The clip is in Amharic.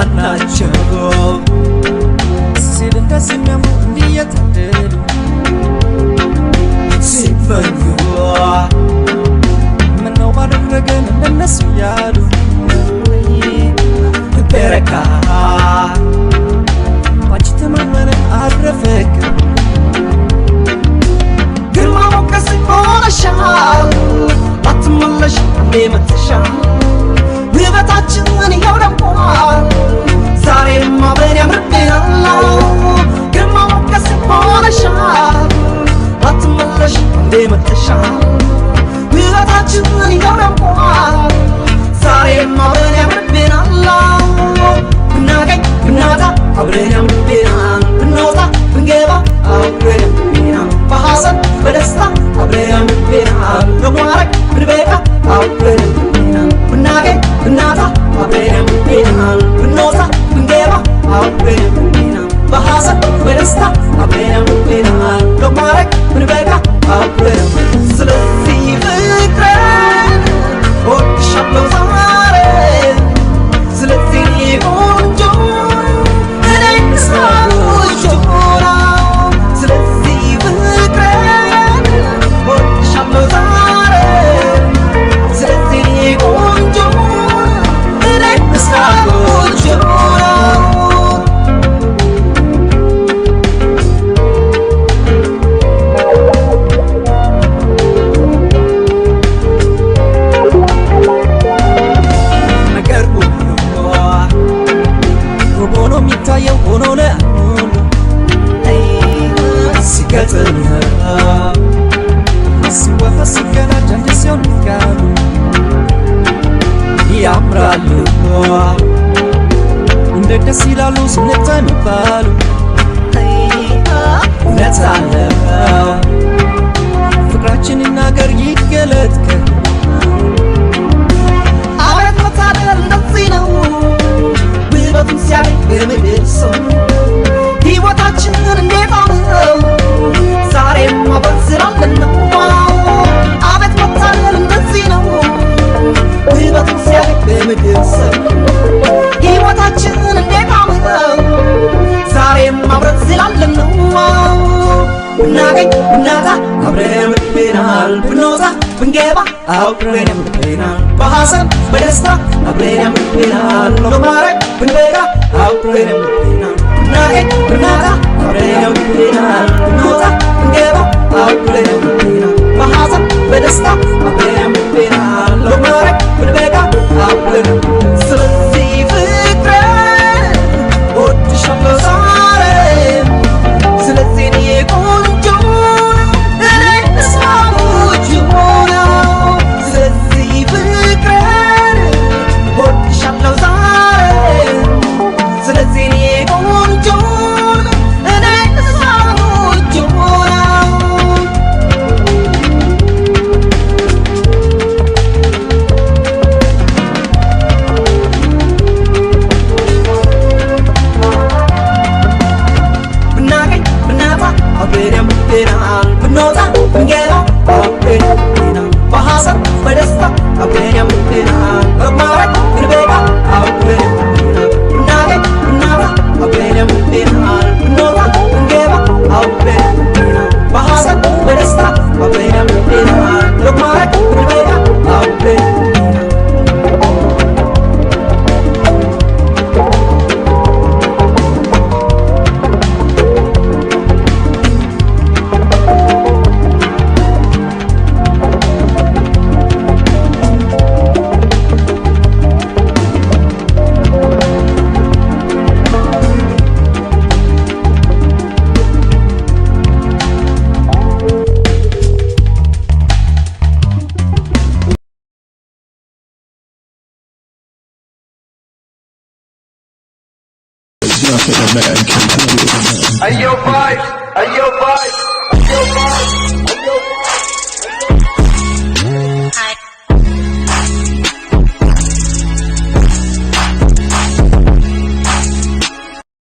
ማናቸው ሲል እንደስሚያሙ እንዲየታደሉ ሲመኙ ምነው ባደረገን እንደነሱ ያሉ በረካ ባንቺ ተማመነ አረፈ ግርማ ሞገስ ሆነሻል አትመለሽ አንዴ መጥተሻል ውበታችን ይኸው ደምቋል ዛሬም አብረን ያምርብናል ግርማ ሞገስ ሆነሻል አትመለሽ አንዴ መጥተሻል ውበታችን ይኸው ደምቋል ዛሬም አብረን ያምርብናል ብናገኝ ብናጣ አብረን ያምርብናል ብንወጣ ብንገባ አብረን ያምርብናል በሐዘን በደስታ አብረን ያምርብናል በማረግ ብንበቃ አብረን ያምርብናል ብናገኝ ብናጣ አብረን ያምርብናል ብንወጣ ብንገባ አብረን ያምርብናል በሐዘን በደስታ አብረን ያምርብናል በማረግ ብንበቃ አብረን ያምርብናል ስለዚህ ፍቅሬን እወድሻለሁ ዛሬ ስለዚህ ቆንጆ እኔ ሳልወድሽ ስለዚህ ፍቅሬን እወድሻለሁ ዛሬ ስለዚህ ቆንጆ እኔ ሳልወድሽ ያምራሉ እንደ ደስ ይላሉ ስንተንባሉ እውነት አለ ፍቅራችን ይናገር ይገለጥ አቤት መታደል እንደዚህ ነው ውበቱን ሲያገኝ በምድር ሰው ሕይወታችን እንዴት አለው ዛሬም አብረን ስላለን ነው አቤት መታደል እንደዚህ ነው ውበቱን ሲያገኝ በምድር ሰው ሕይወታችን እንዴት አለው ዛሬም አብረን ስላለን ነው ብናገኝ ብናጣ አብረን ያምርብናል ብንወጣ ብንገባ አብረን ያምርብናል በሐዘን በደስታ አብረን ያምርብናል በማረግ ብንበቃ አብረን ያምርብናል ብናገኝ ብናጣ አብረን ያምርብናል ብንወጣ ብንገባ አብረን ያምርብናል በሐዘን በደስታ አብረን ያምርብናል በማረግ ብንበቃ አብረን ያምርብናል ስለዚህ ፍቅሬን እወድሻለሁ ዛሬ ስለዚህ እኔ ቆንጆ እኔ ሳልወድሽ ስለዚህ ፍቅሬን እወድሻለሁ ዛሬ ስለዚህ እኔ ቆንጆ እኔ ሳልወድሽ ብናገኝ ብናጣ አብረን ያምርብናል ብንወጣ ብንገባ አብረን ያምርብናል በሐዘን በደስታ አብረን ያምርብናል በማረግ ብንበቃ አብረን ያምርብናል ብናገኝ ብናጣ አብረን ያምርብናል ብንወጣ ብንገባ አብረን ያምርብናል በሐዘን በደስታ አብረን ያምርብናል በማረግ ብንበቃ አብረን ያምርብናል Nothing a man can tell you. Ayo, vibe.